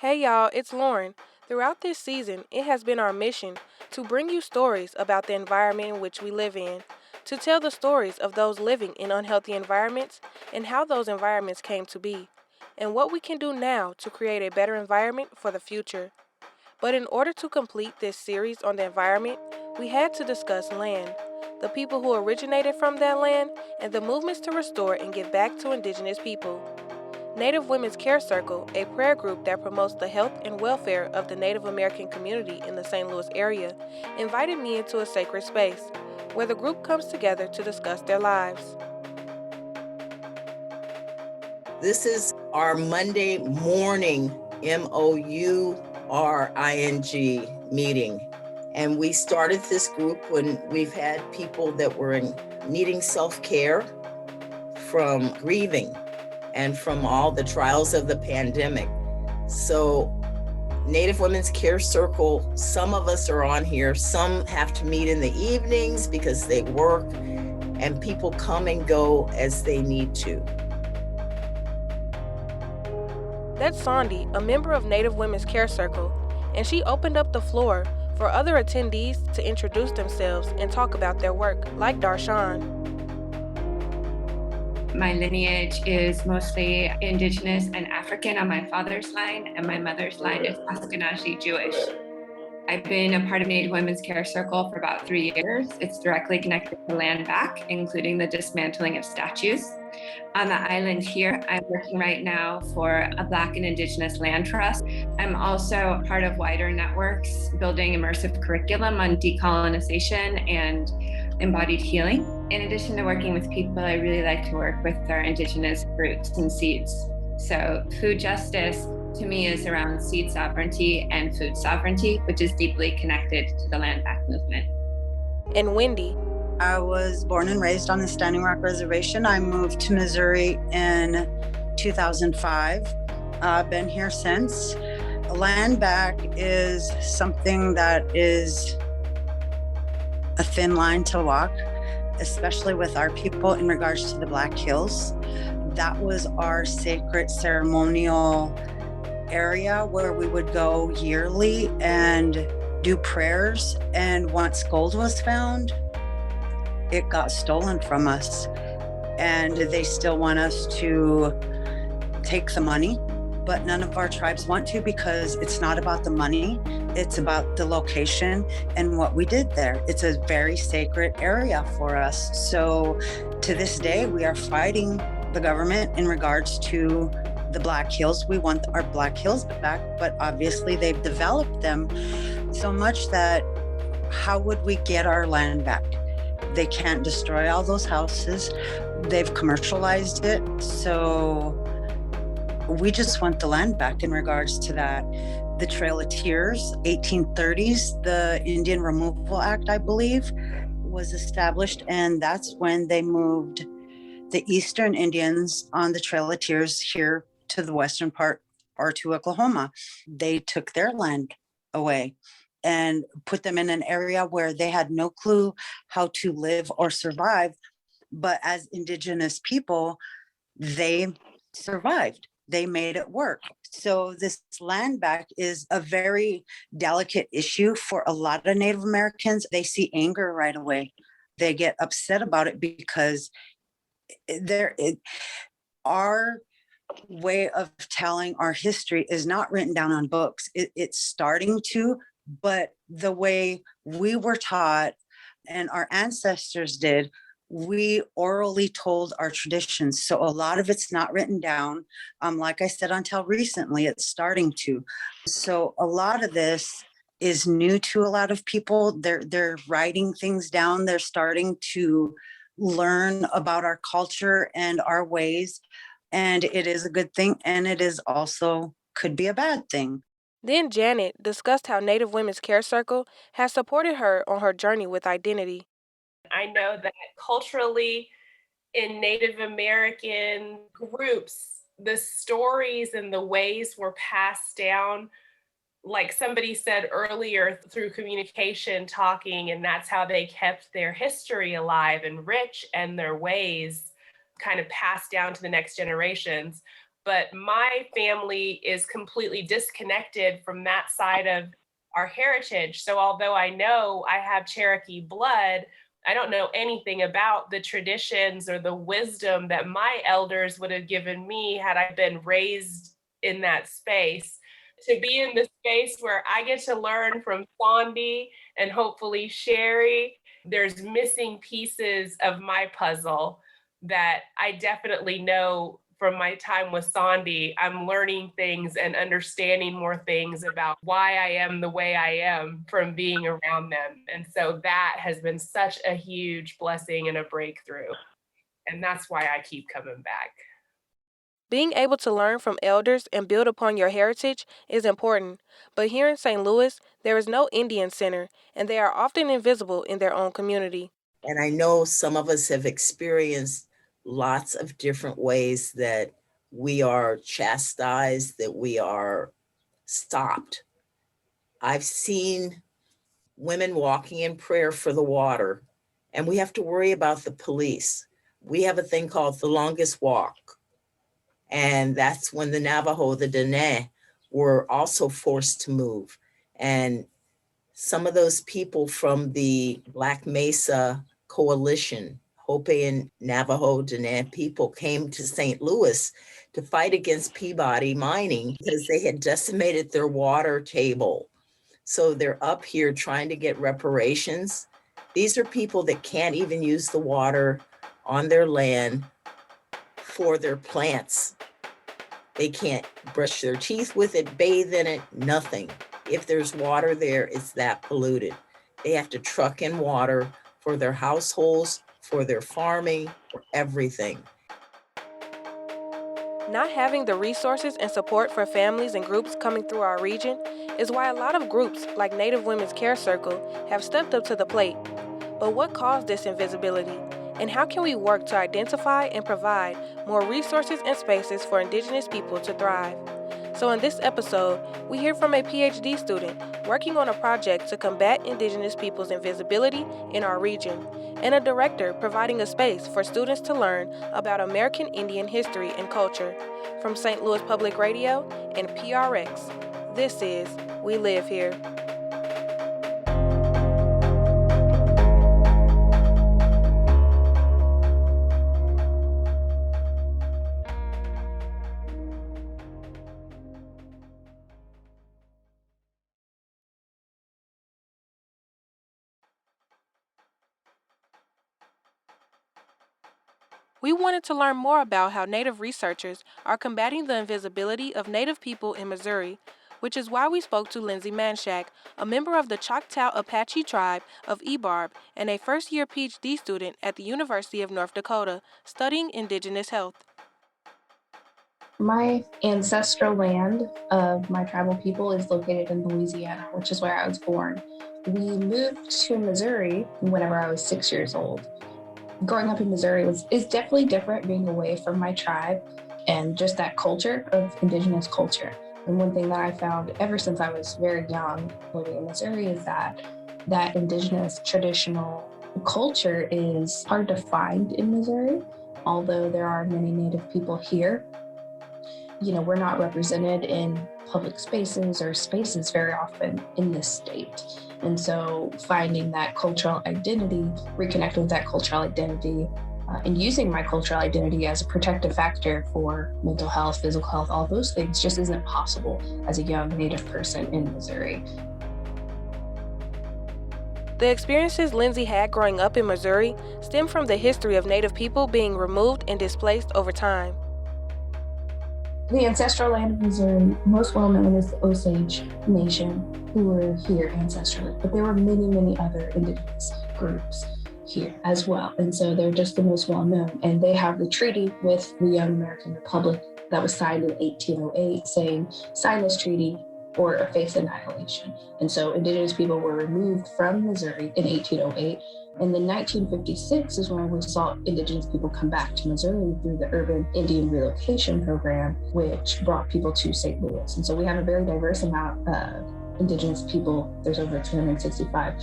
Hey y'all, it's Lauren. Throughout this season, it has been our mission to bring you stories about the environment in which we live in, to tell the stories of those living in unhealthy environments and how those environments came to be, and what we can do now to create a better environment for the future. But in order to complete this series on the environment, we had to discuss land, the people who originated from that land, and the movements to restore and give back to Indigenous people. Native Women's Care Circle, a prayer group that promotes the health and welfare of the Native American community in the St. Louis area, invited me into a sacred space where the group comes together to discuss their lives. This is our Monday morning MOURING meeting. And we started this group when we've had people that were needing self-care from grieving and from all the trials of the pandemic. So Native Women's Care Circle, some of us are on here, some have to meet in the evenings because they work, and people come and go as they need to. That's Sondi, a member of Native Women's Care Circle, and she opened up the floor for other attendees to introduce themselves and talk about their work, like Darshan. My lineage is mostly Indigenous and African on my father's line, and my mother's line is Ashkenazi Jewish. I've been a part of Native Women's Care Circle for about 3 years. It's directly connected to Land Back, including the dismantling of statues. On the island here, I'm working right now for a Black and Indigenous land trust. I'm also part of wider networks, building immersive curriculum on decolonization and embodied healing. In addition to working with people, I really like to work with our Indigenous roots and seeds. So food justice to me is around seed sovereignty and food sovereignty, which is deeply connected to the Land Back movement. And Wendy. I was born and raised on the Standing Rock Reservation. I moved to Missouri in 2005. I've been here since. Land back is something that is a thin line to walk, especially with our people in regards to the Black Hills. That was our sacred ceremonial area where we would go yearly and do prayers. And once gold was found, it got stolen from us, and they still want us to take the money, but none of our tribes want to, because it's not about the money, it's about the location and what we did there. It's a very sacred area for us. So to this day, we are fighting the government in regards to the Black Hills. We want our Black Hills back, but obviously they've developed them so much that how would we get our land back? They can't destroy all those houses. They've commercialized it. So we just want the land back in regards to that. The Trail of Tears, 1830s, the Indian Removal Act, I believe, was established. And that's when they moved the Eastern Indians on the Trail of Tears here to the western part, or to Oklahoma. They took their land away and put them in an area where they had no clue how to live or survive. But as Indigenous people, they survived. They made it work. So this land back is a very delicate issue for a lot of Native Americans. They see anger right away. They get upset about it because our way of telling our history is not written down on books. It's starting to, but the way we were taught and our ancestors did, we orally told our traditions. So a lot of it's not written down. Like I said, until recently, it's starting to. So a lot of this is new to a lot of people. They're writing things down. They're starting to learn about our culture and our ways. And it is a good thing. And it is also could be a bad thing. Then Janet discussed how Native Women's Care Circle has supported her on her journey with identity. I know that culturally in Native American groups, the stories and the ways were passed down, like somebody said earlier, through communication, talking, and that's how they kept their history alive and rich, and their ways kind of passed down to the next generations. but my family is completely disconnected from that side of our heritage. So although I know I have Cherokee blood, I don't know anything about the traditions or the wisdom that my elders would have given me had I been raised in that space. To be in the space where I get to learn from Sandy and hopefully Sherry, there's missing pieces of my puzzle that I definitely know from my time with Sandy. I'm learning things and understanding more things about why I am the way I am from being around them. And so that has been such a huge blessing and a breakthrough. And that's why I keep coming back. Being able to learn from elders and build upon your heritage is important, but here in St. Louis, there is no Indian Center, and they are often invisible in their own community. And I know some of us have experienced lots of different ways that we are chastised, that we are stopped. I've seen women walking in prayer for the water, and we have to worry about the police. We have a thing called the longest walk. And that's when the Navajo, the Dene, were also forced to move. And some of those people from the Black Mesa Coalition, Hopi and Navajo Dene people, came to St. Louis to fight against Peabody mining because they had decimated their water table. So they're up here trying to get reparations. These are people that can't even use the water on their land for their plants. They can't brush their teeth with it, bathe in it, nothing. If there's water there, it's that polluted. They have to truck in water for their households, for their farming, for everything. Not having the resources and support for families and groups coming through our region is why a lot of groups like Native Women's Care Circle have stepped up to the plate. But what caused this invisibility? And how can we work to identify and provide more resources and spaces for Indigenous people to thrive? So in this episode, we hear from a PhD student working on a project to combat Indigenous people's invisibility in our region, and a director providing a space for students to learn about American Indian history and culture. From St. Louis Public Radio and PRX, this is We Live Here. We wanted to learn more about how Native researchers are combating the invisibility of Native people in Missouri, which is why we spoke to Lindsay Manshak, a member of the Choctaw Apache tribe of Ebarb and a first-year PhD student at the University of North Dakota studying Indigenous health. My ancestral land of my tribal people is located in Louisiana, which is where I was born. We moved to Missouri whenever I was 6 years old. Growing up in Missouri is definitely different, being away from my tribe and just that culture of Indigenous culture. And one thing that I found ever since I was very young living in Missouri is that Indigenous traditional culture is hard to find in Missouri. Although there are many Native people here, we're not represented in public spaces or spaces very often in this state. And so finding that cultural identity, reconnecting with that cultural identity, and using my cultural identity as a protective factor for mental health, physical health, all those things just isn't possible as a young Native person in Missouri. The experiences Lindsay had growing up in Missouri stem from the history of Native people being removed and displaced over time. The ancestral land of Missouri, most well known as the Osage Nation, who were here ancestrally, but there were many, many other Indigenous groups here as well. And so they're just the most well known. And they have the treaty with the Young American Republic that was signed in 1808 saying, sign this treaty or face annihilation. And so Indigenous people were removed from Missouri in 1808. And then 1956 is when we saw Indigenous people come back to Missouri through the Urban Indian Relocation Program, which brought people to St. Louis. And so we have a very diverse amount of Indigenous people. There's over 265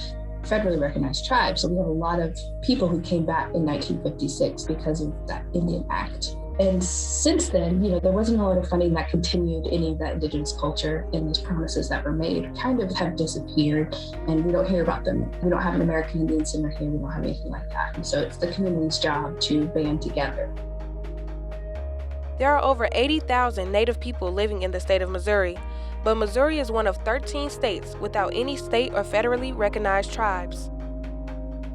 federally recognized tribes. So we have a lot of people who came back in 1956 because of that Indian Act. And since then, there wasn't a lot of funding that continued any of that Indigenous culture, and these promises that were made kind of have disappeared, and we don't hear about them. We don't have an American Indian Center here. We don't have anything like that. And so it's the community's job to band together. There are over 80,000 Native people living in the state of Missouri, but Missouri is one of 13 states without any state or federally recognized tribes.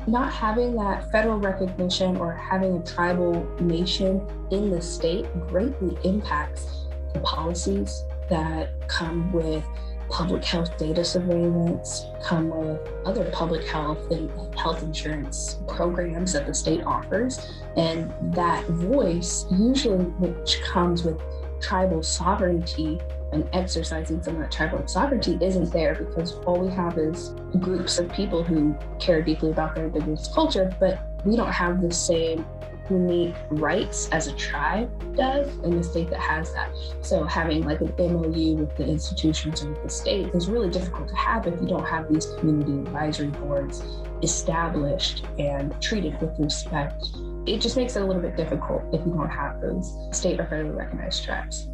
Not having that federal recognition or having a tribal nation in the state greatly impacts the policies that come with public health data surveillance, come with other public health and health insurance programs that the state offers. And that voice, usually which comes with tribal sovereignty and exercising some of that tribal sovereignty, isn't there, because all we have is groups of people who care deeply about their indigenous culture, but we don't have the same unique rights as a tribe does in the state that has that. So having like an MOU with the institutions or with the state is really difficult to have if you don't have these community advisory boards established and treated with respect. It just makes it a little bit difficult if you don't have those state or federally recognized tribes.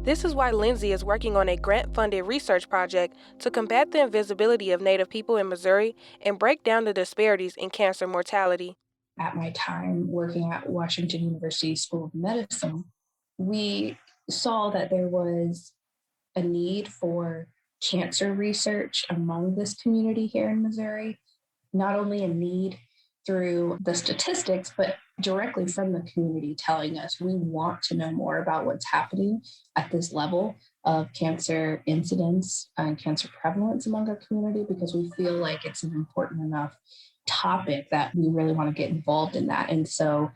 This is why Lindsay is working on a grant-funded research project to combat the invisibility of Native people in Missouri and break down the disparities in cancer mortality. At my time working at Washington University School of Medicine, we saw that there was a need for cancer research among this community here in Missouri, not only a need through the statistics, but directly from the community telling us we want to know more about what's happening at this level of cancer incidence and cancer prevalence among our community, because we feel like it's an important enough topic that we really want to get involved in that. And so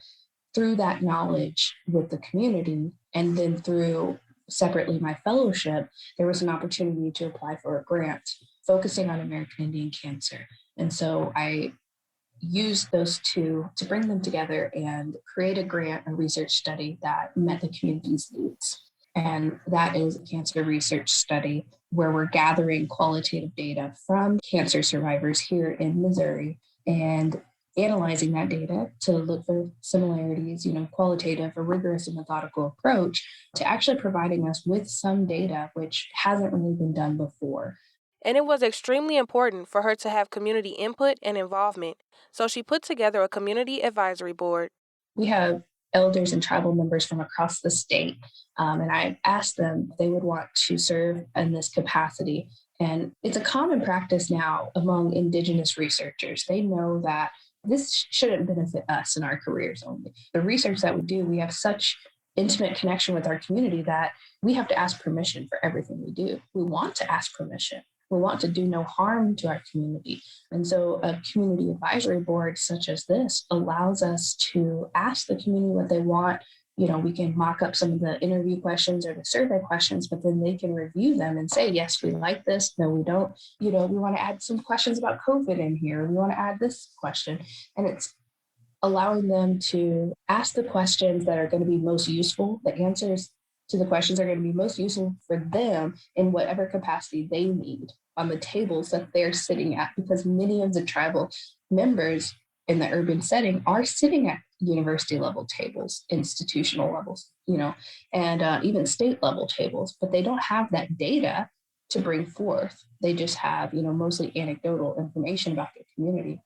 through that knowledge with the community, and then through separately my fellowship, there was an opportunity to apply for a grant focusing on American Indian cancer. And so I used those two to bring them together and create a grant, a research study that met the community's needs. And that is a cancer research study where we're gathering qualitative data from cancer survivors here in Missouri and analyzing that data to look for similarities, qualitative, a rigorous and methodical approach to actually providing us with some data which hasn't really been done before. And it was extremely important for her to have community input and involvement, so she put together a community advisory board. We have elders and tribal members from across the state, and I asked them if they would want to serve in this capacity. And it's a common practice now among Indigenous researchers. They know that this shouldn't benefit us in our careers only. The research that we do, we have such intimate connection with our community that we have to ask permission for everything we do. We want to ask permission. We want to do no harm to our community. And so a community advisory board such as this allows us to ask the community what they want. We can mock up some of the interview questions or the survey questions, but then they can review them and say, yes, we like this. No, we don't. We want to add some questions about COVID in here. We want to add this question. And it's allowing them to ask the questions that are going to be most useful. The answers to the questions are going to be most useful for them in whatever capacity they need on the tables that they're sitting at, because many of the tribal members in the urban setting are sitting at university level tables, institutional levels, and even state level tables, but they don't have that data to bring forth. They just have, mostly anecdotal information about their community.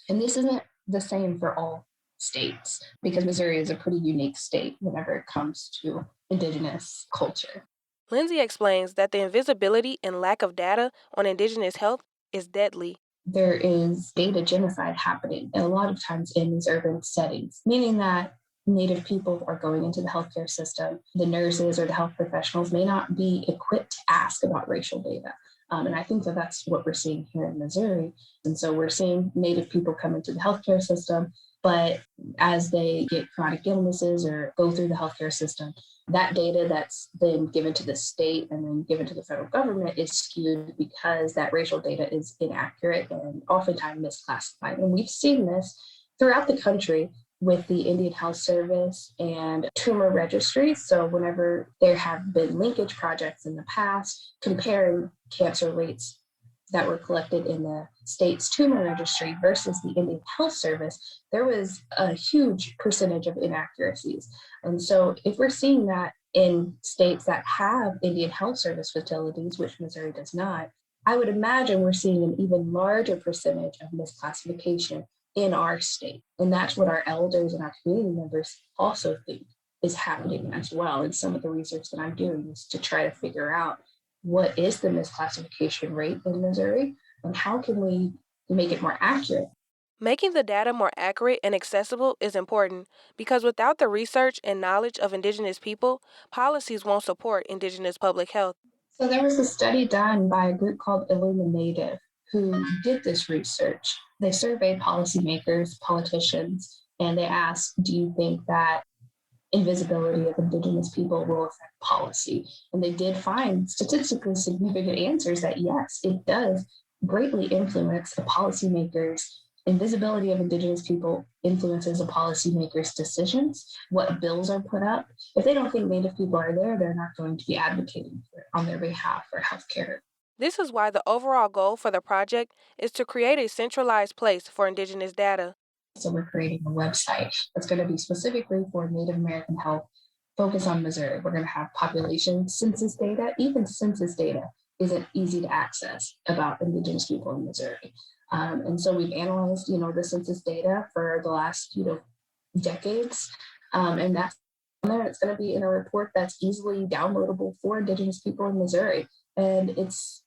And this isn't the same for all states, because Missouri is a pretty unique state whenever it comes to Indigenous culture. Lindsay explains that the invisibility and lack of data on Indigenous health is deadly. There is data genocide happening, and a lot of times in these urban settings, meaning that Native people are going into the healthcare system. The nurses or the health professionals may not be equipped to ask about racial data. And I think that that's what we're seeing here in Missouri. And so we're seeing Native people come into the healthcare system, but as they get chronic illnesses or go through the healthcare system, that data that's then given to the state and then given to the federal government is skewed because that racial data is inaccurate and oftentimes misclassified. And we've seen this throughout the country with the Indian Health Service and tumor registries. So whenever there have been linkage projects in the past comparing cancer rates that were collected in the state's tumor registry versus the Indian Health Service, there was a huge percentage of inaccuracies. And so if we're seeing that in states that have Indian Health Service facilities, which Missouri does not, I would imagine we're seeing an even larger percentage of misclassification in our state. And that's what our elders and our community members also think is happening as well. And some of the research that I'm doing is to try to figure out what is the misclassification rate in Missouri and how can we make it more accurate. Making the data more accurate and accessible is important because without the research and knowledge of Indigenous people, policies won't support Indigenous public health. So there was a study done by a group called Illuminative who did this research. They surveyed policymakers, politicians, and they asked, do you think that invisibility of Indigenous people will affect policy? And they did find statistically significant answers that yes, it does greatly influence a policymaker's invisibility of Indigenous people influences a policymaker's decisions, what bills are put up. If they don't think Native people are there, they're not going to be advocating on their behalf for healthcare. This is why the overall goal for the project is to create a centralized place for Indigenous data. So we're creating a website that's going to be specifically for Native American health, focus on Missouri. We're going to have population census data. Even census data isn't easy to access about Indigenous people in Missouri. And so we've analyzed, the census data for the last, decades. And that's on there. It's going to be in a report that's easily downloadable for Indigenous people in Missouri. And it's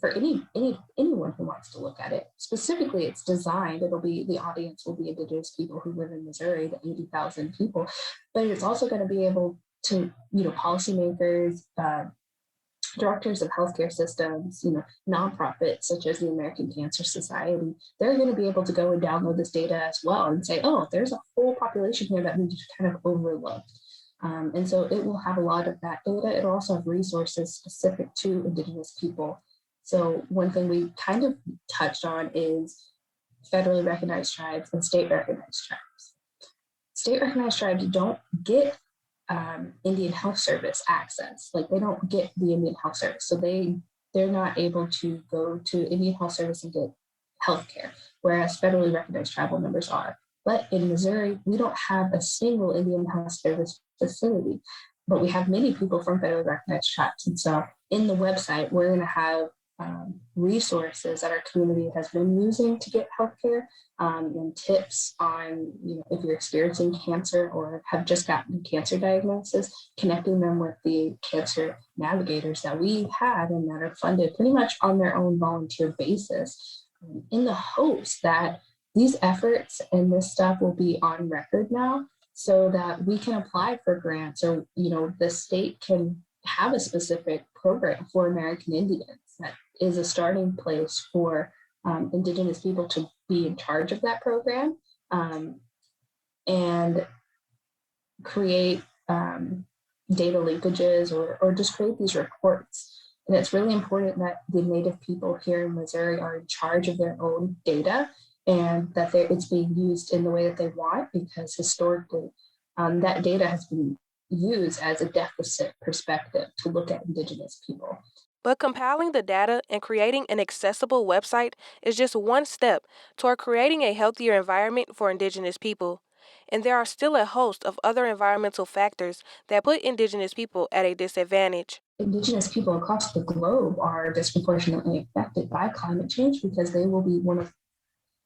for anyone who wants to look at it. Specifically, it's designed, the audience will be Indigenous people who live in Missouri, the 80,000 people, but it's also going to be able to, policymakers, directors of healthcare systems, nonprofits such as the American Cancer Society, they're going to be able to go and download this data as well and say, oh, there's a whole population here that we just kind of overlooked. And so it will have a lot of that data. It'll also have resources specific to Indigenous people. So one thing we kind of touched on is federally recognized tribes and state recognized tribes. State recognized tribes don't get Indian Health Service access. Like they don't get the Indian Health Service. So they're not able to go to Indian Health Service and get healthcare, whereas federally recognized tribal members are. But in Missouri, we don't have a single Indian Health Service facility, but we have many people from federally recognized tribes. And so in the website, we're going to have resources that our community has been using to get healthcare, and tips on, if you're experiencing cancer or have just gotten a cancer diagnosis, connecting them with the cancer navigators that we had and that are funded pretty much on their own volunteer basis, in the hopes that these efforts and this stuff will be on record now so that we can apply for grants or, the state can have a specific program for American Indians that is a starting place for Indigenous people to be in charge of that program, and create data linkages or just create these reports. And it's really important that the Native people here in Missouri are in charge of their own data and that it's being used in the way that they want, because historically that data has been used as a deficit perspective to look at Indigenous people. But compiling the data and creating an accessible website is just one step toward creating a healthier environment for Indigenous people. And there are still a host of other environmental factors that put Indigenous people at a disadvantage. Indigenous people across the globe are disproportionately affected by climate change because they will be one of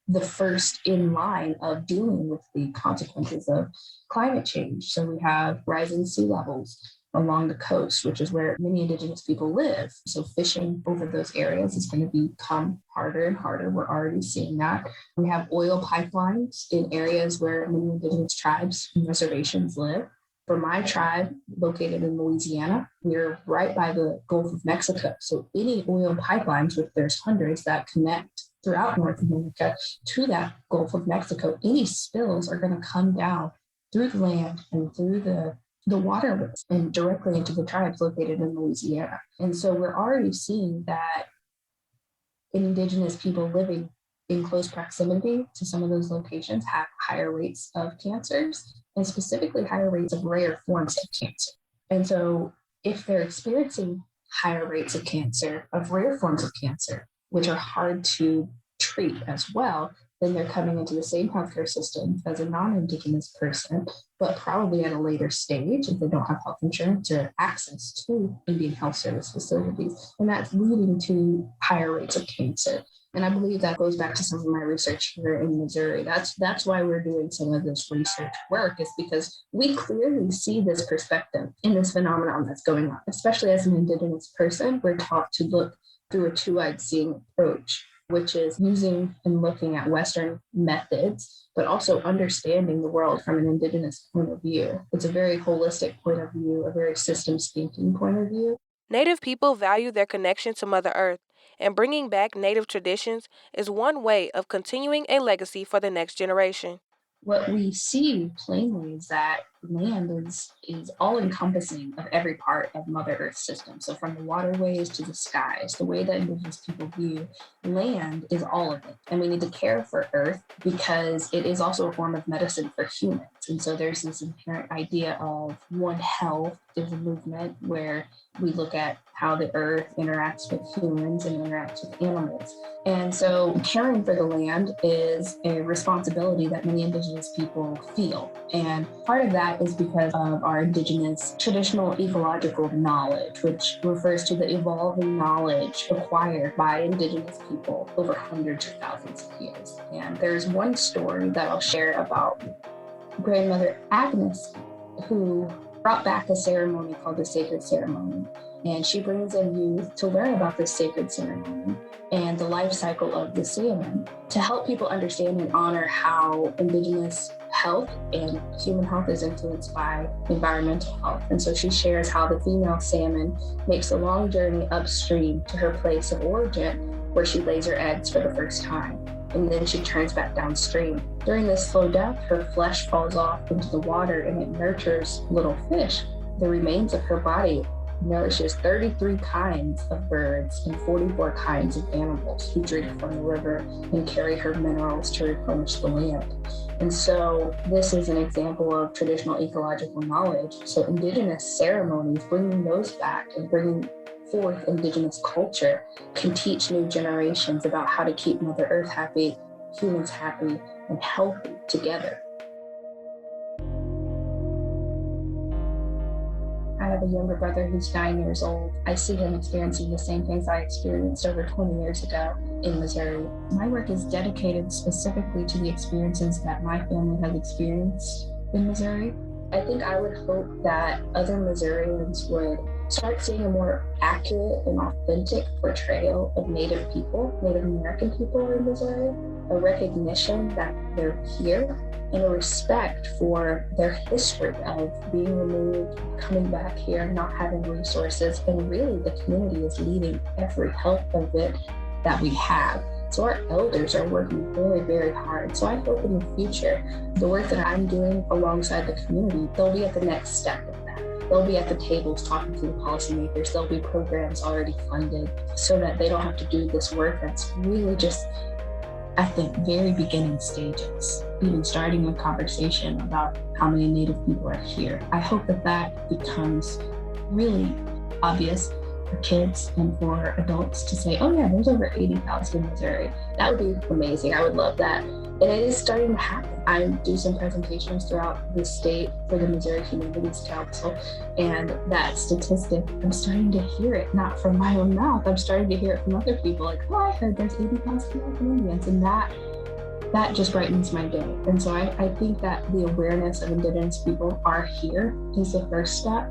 the first in line of dealing with the consequences of climate change. So we have rising sea levels along the coast, which is where many Indigenous people live. So fishing over those areas is going to become harder and harder. We're already seeing that. We have oil pipelines in areas where many Indigenous tribes and reservations live. For my tribe, located in Louisiana, we're right by the Gulf of Mexico. So any oil pipelines, which there's hundreds that connect throughout North America to that Gulf of Mexico, any spills are going to come down through the land and through the waterways and directly into the tribes located in Louisiana. And so we're already seeing that Indigenous people living in close proximity to some of those locations have higher rates of cancers, and specifically higher rates of rare forms of cancer. And so if they're experiencing higher rates of cancer, of rare forms of cancer, which are hard to treat as well, then they're coming into the same healthcare system as a non-Indigenous person, but probably at a later stage if they don't have health insurance or access to Indian health service facilities. And that's leading to higher rates of cancer. And I believe that goes back to some of my research here in Missouri. That's why we're doing some of this research work, is because we clearly see this perspective in this phenomenon that's going on. Especially as an Indigenous person, we're taught to look through a two-eyed seeing approach, which is using and looking at Western methods, but also understanding the world from an Indigenous point of view. It's a very holistic point of view, a very systems thinking point of view. Native people value their connection to Mother Earth, and bringing back Native traditions is one way of continuing a legacy for the next generation. What we see plainly is that land is all encompassing of every part of Mother Earth's system. So from the waterways to the skies, the way that Indigenous people view land is all of it. And we need to care for Earth because it is also a form of medicine for humans. And so there's this inherent idea of one health. There's a movement where we look at how the earth interacts with humans and interacts with animals. And so caring for the land is a responsibility that many Indigenous people feel. And part of that is because of our Indigenous traditional ecological knowledge, which refers to the evolving knowledge acquired by Indigenous people over hundreds of thousands of years. And there's one story that I'll share about grandmother Agnes, who brought back a ceremony called the Sacred Ceremony. And she brings in youth to learn about this sacred ceremony and the life cycle of the salmon to help people understand and honor how Indigenous health and human health is influenced by environmental health. And so she shares how the female salmon makes a long journey upstream to her place of origin, where she lays her eggs for the first time. And then she turns back downstream. During this slow death, her flesh falls off into the water and it nurtures little fish. The remains of her body nourishes 33 kinds of birds and 44 kinds of animals who drink from the river and carry her minerals to replenish the land. And so this is an example of traditional ecological knowledge. So Indigenous ceremonies, bringing those back and bringing forth Indigenous culture, can teach new generations about how to keep Mother Earth happy, humans happy, and healthy together. I have a younger brother who's 9 years old. I see him experiencing the same things I experienced over 20 years ago in Missouri. My work is dedicated specifically to the experiences that my family has experienced in Missouri. I think I would hope that other Missourians would start seeing a more accurate and authentic portrayal of Native people, Native American people in Missouri, a recognition that they're here, and a respect for their history of being removed, coming back here, not having resources, and really the community is leading every help of it that we have. So our elders are working very, very hard. So I hope in the future, the work that I'm doing alongside the community, they'll be at the next step of that. They'll be at the tables talking to the policymakers. There'll be programs already funded so that they don't have to do this work that's really just at the very beginning stages, even starting a conversation about how many Native people are here. I hope that that becomes really obvious for kids and for adults to say, oh yeah, there's over 80,000 in Missouri. That would be amazing. I would love that. And it is starting to happen. I do some presentations throughout the state for the Missouri Humanities Council, and that statistic, I'm starting to hear it, not from my own mouth, I'm starting to hear it from other people, like, oh, I heard there's 80,000 American Indians, and that just brightens my day. And so I think that the awareness of Indigenous people are here is the first step.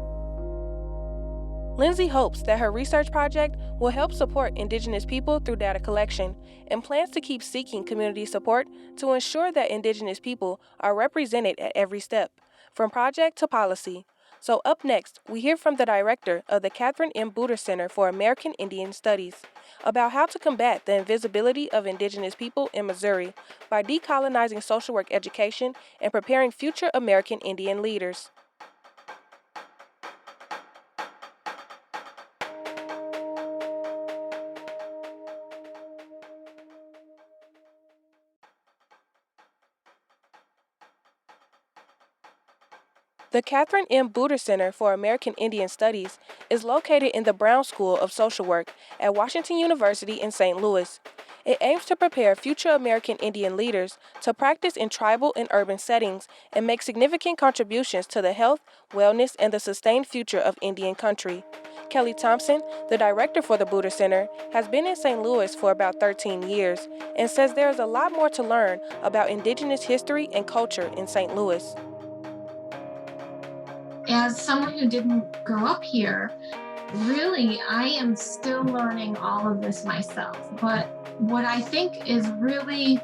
Lindsay hopes that her research project will help support Indigenous people through data collection and plans to keep seeking community support to ensure that Indigenous people are represented at every step, from project to policy. So up next, we hear from the director of the Catherine M. Booter Center for American Indian Studies about how to combat the invisibility of Indigenous people in Missouri by decolonizing social work education and preparing future American Indian leaders. The Catherine M. Booter Center for American Indian Studies is located in the Brown School of Social Work at Washington University in St. Louis. It aims to prepare future American Indian leaders to practice in tribal and urban settings and make significant contributions to the health, wellness, and the sustained future of Indian country. Kelly Thompson, the director for the Booter Center, has been in St. Louis for about 13 years and says there is a lot more to learn about Indigenous history and culture in St. Louis. As someone who didn't grow up here, really, I am still learning all of this myself. But what I think is really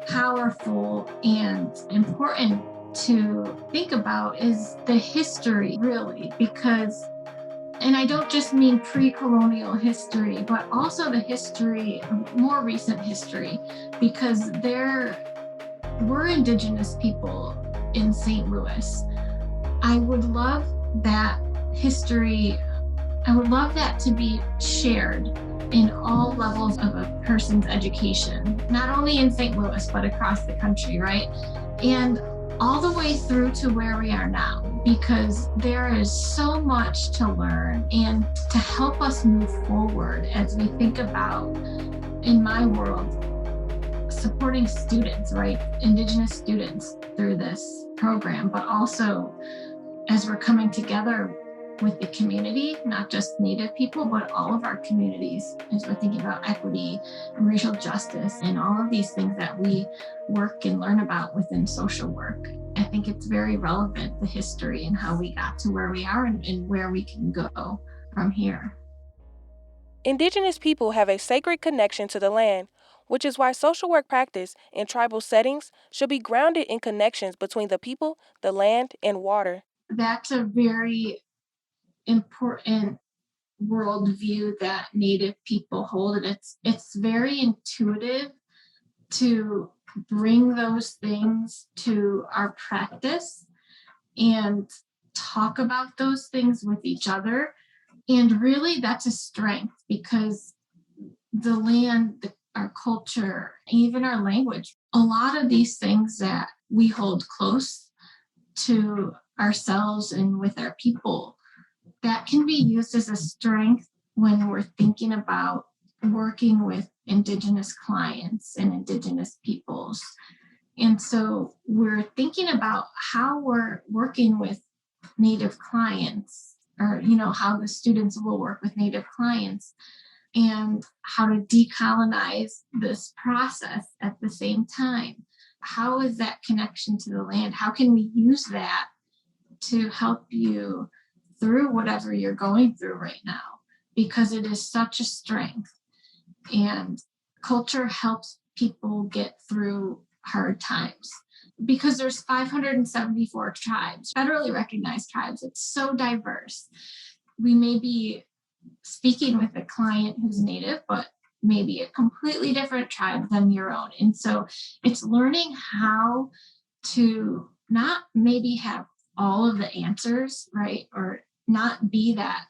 powerful and important to think about is the history, really, because, and I don't just mean pre-colonial history, but also the history, more recent history, because there were Indigenous people in St. Louis. I would love that history, I would love that to be shared in all levels of a person's education, not only in St. Louis, but across the country, right? And all the way through to where we are now, because there is so much to learn and to help us move forward as we think about, in my world, supporting students, right? Indigenous students through this program, but also as we're coming together with the community, not just Native people, but all of our communities, as we're thinking about equity and racial justice and all of these things that we work and learn about within social work. I think it's very relevant, the history and how we got to where we are and where we can go from here. Indigenous people have a sacred connection to the land, which is why social work practice in tribal settings should be grounded in connections between the people, the land, and water. That's a very important worldview that Native people hold, and it's very intuitive to bring those things to our practice and talk about those things with each other. And really, that's a strength because the land, our culture, even our language, a lot of these things that we hold close to ourselves and with our people, that can be used as a strength when we're thinking about working with Indigenous clients and Indigenous peoples. And so we're thinking about how we're working with Native clients, or how the students will work with Native clients, and how to decolonize this process at the same time. How is that connection to the land? How can we use that to help you through whatever you're going through right now? Because it is such a strength, and culture helps people get through hard times. Because there's 574 tribes, federally recognized tribes. It's so diverse. We may be speaking with a client who's Native, but maybe a completely different tribe than your own. And so it's learning how to not maybe have all of the answers, right? Or not be that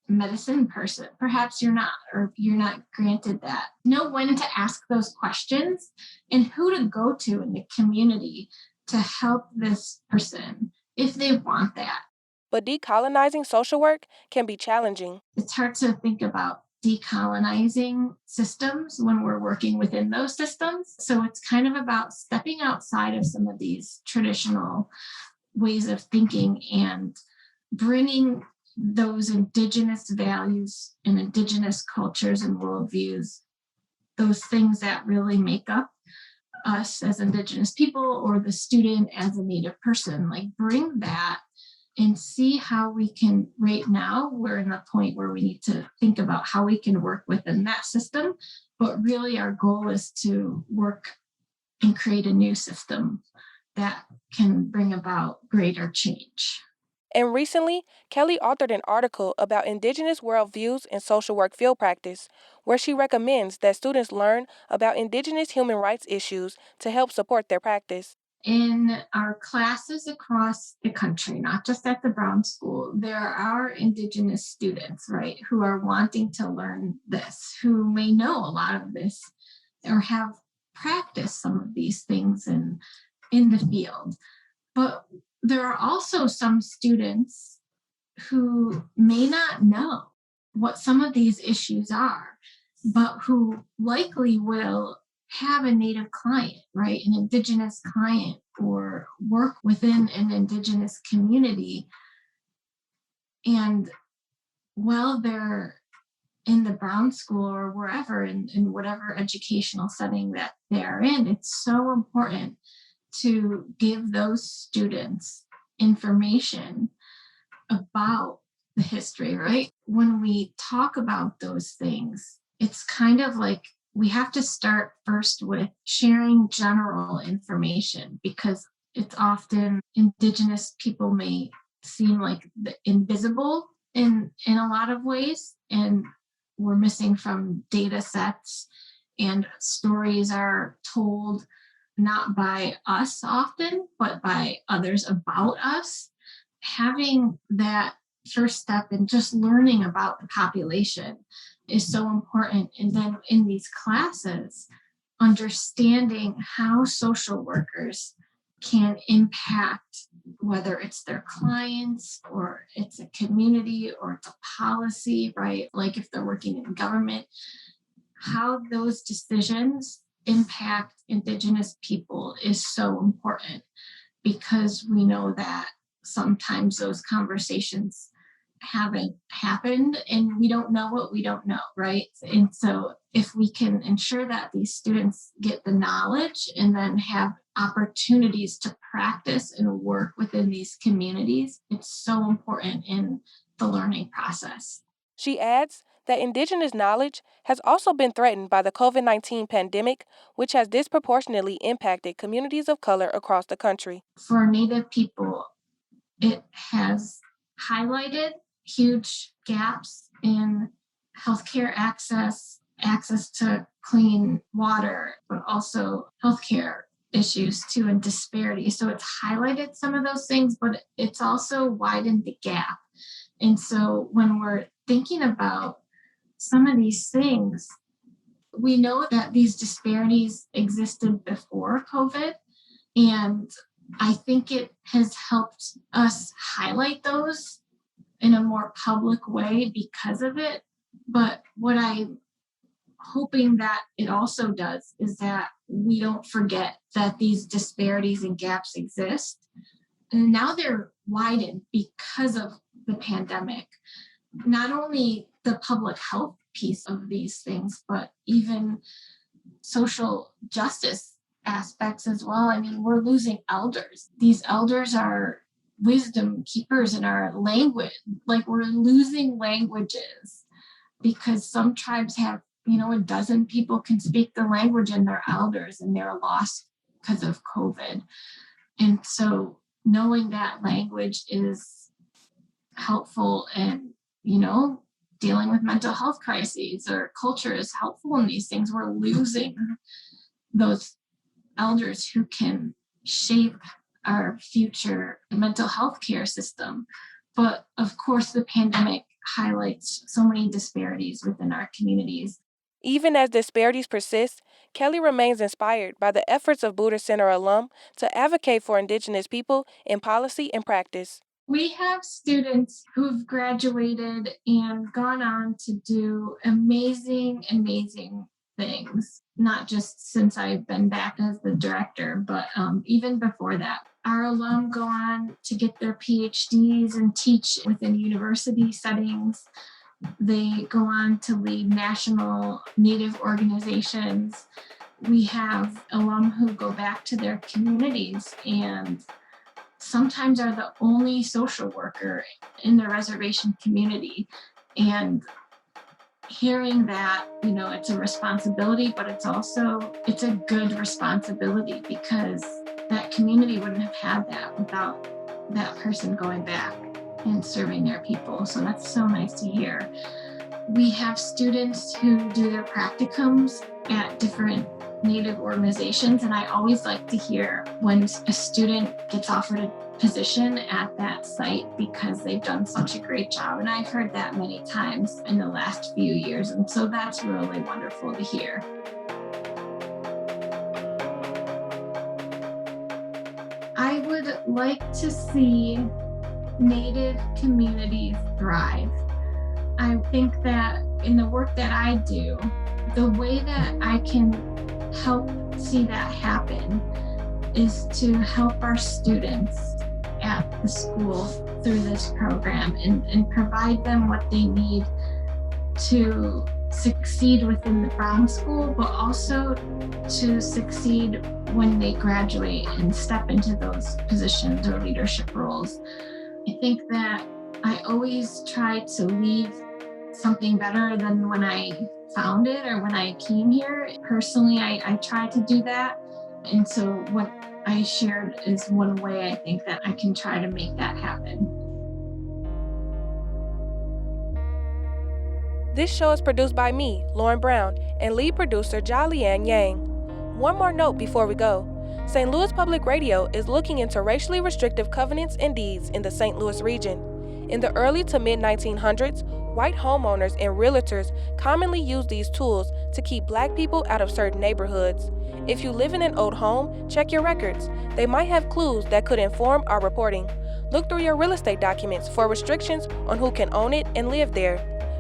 medicine person. Perhaps you're not, or you're not granted that. Know when to ask those questions and who to go to in the community to help this person if they want that. But decolonizing social work can be challenging. It's hard to think about decolonizing systems when we're working within those systems. So it's kind of about stepping outside of some of these traditional ways of thinking and bringing those Indigenous values and Indigenous cultures and worldviews, those things that really make up us as Indigenous people or the student as a Native person, like bring that and see how we can. Right now, we're in the point where we need to think about how we can work within that system, but really our goal is to work and create a new system that can bring about greater change. And recently, Kelly authored an article about Indigenous worldviews in social work field practice, where she recommends that students learn about Indigenous human rights issues to help support their practice. In our classes across the country, not just at the Brown School, there are Indigenous students, right, who are wanting to learn this, who may know a lot of this or have practiced some of these things in the field. But there are also some students who may not know what some of these issues are, but who likely will have a Native client, right? An Indigenous client, or work within an Indigenous community. And while they're in the Brown School or wherever, in whatever educational setting that they're in, it's so important to give those students information about the history, right? When we talk about those things, it's kind of like we have to start first with sharing general information, because it's often Indigenous people may seem like the invisible in a lot of ways, and we're missing from data sets, and stories are told not by us often, but by others about us. Having that first step in just learning about the population is so important. And then in these classes, understanding how social workers can impact, whether it's their clients or it's a community or it's a policy, right? Like if they're working in government, how those decisions impact Indigenous people is so important, because we know that sometimes those conversations haven't happened and we don't know what we don't know, right? And so if we can ensure that these students get the knowledge and then have opportunities to practice and work within these communities, it's so important in the learning process. She adds that Indigenous knowledge has also been threatened by the COVID-19 pandemic, which has disproportionately impacted communities of color across the country. For Native people, it has highlighted huge gaps in healthcare access, access to clean water, but also healthcare issues too, and disparity. So it's highlighted some of those things, but it's also widened the gap. And so when we're thinking about some of these things, we know that these disparities existed before COVID, and I think it has helped us highlight those in a more public way because of it. But what I'm hoping that it also does is that we don't forget that these disparities and gaps exist. And now they're widened because of the pandemic. Not only the public health piece of these things, but even social justice aspects as well. I mean, we're losing elders. These elders are wisdom keepers in our language. Like, we're losing languages because some tribes have, a dozen people can speak the language and they're elders and they're lost because of COVID. And so knowing that language is helpful and, dealing with mental health crises or culture is helpful in these things. We're losing those elders who can shape our future mental health care system. But of course, the pandemic highlights so many disparities within our communities. Even as disparities persist, Kelly remains inspired by the efforts of Buddha Center alum to advocate for Indigenous people in policy and practice. We have students who've graduated and gone on to do amazing, amazing things, not just since I've been back as the director, but even before that. Our alum go on to get their PhDs and teach within university settings. They go on to lead national Native organizations. We have alum who go back to their communities and sometimes are the only social worker in the reservation community. And hearing that, it's a responsibility, but it's a good responsibility, because that community wouldn't have had that without that person going back and serving their people. So that's so nice to hear. We have students who do their practicums at different Native organizations, and I always like to hear when a student gets offered a position at that site because they've done such a great job. And I've heard that many times in the last few years, and so that's really wonderful to hear. I I would like to see Native communities thrive. I think that in the work that I do, the way that I can help see that happen is to help our students at the school through this program and provide them what they need to succeed within the Brown School, but also to succeed when they graduate and step into those positions or leadership roles. I think that I always try to leave something better than when I found it or when I came here. Personally, I try to do that. And so what I shared is one way I think that I can try to make that happen. This show is produced by me, Lauren Brown, and lead producer Jalian Yang. One more note before we go. St. Louis Public Radio is looking into racially restrictive covenants and deeds in the St. Louis region. In the early to mid-1900s, white homeowners and realtors commonly used these tools to keep Black people out of certain neighborhoods. If you live in an old home, check your records. They might have clues that could inform our reporting. Look through your real estate documents for restrictions on who can own it and live there.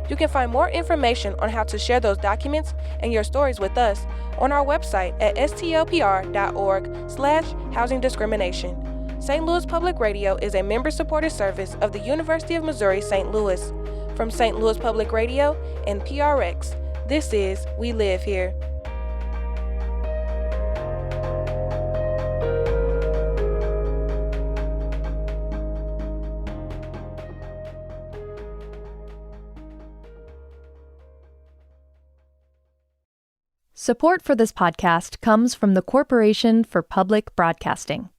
You can find more information on how to share those documents and your stories with us on our website at stlpr.org/housing discrimination. St. Louis Public Radio is a member-supported service of the University of Missouri St. Louis. From St. Louis Public Radio and PRX, this is We Live Here. Support for this podcast comes from the Corporation for Public Broadcasting.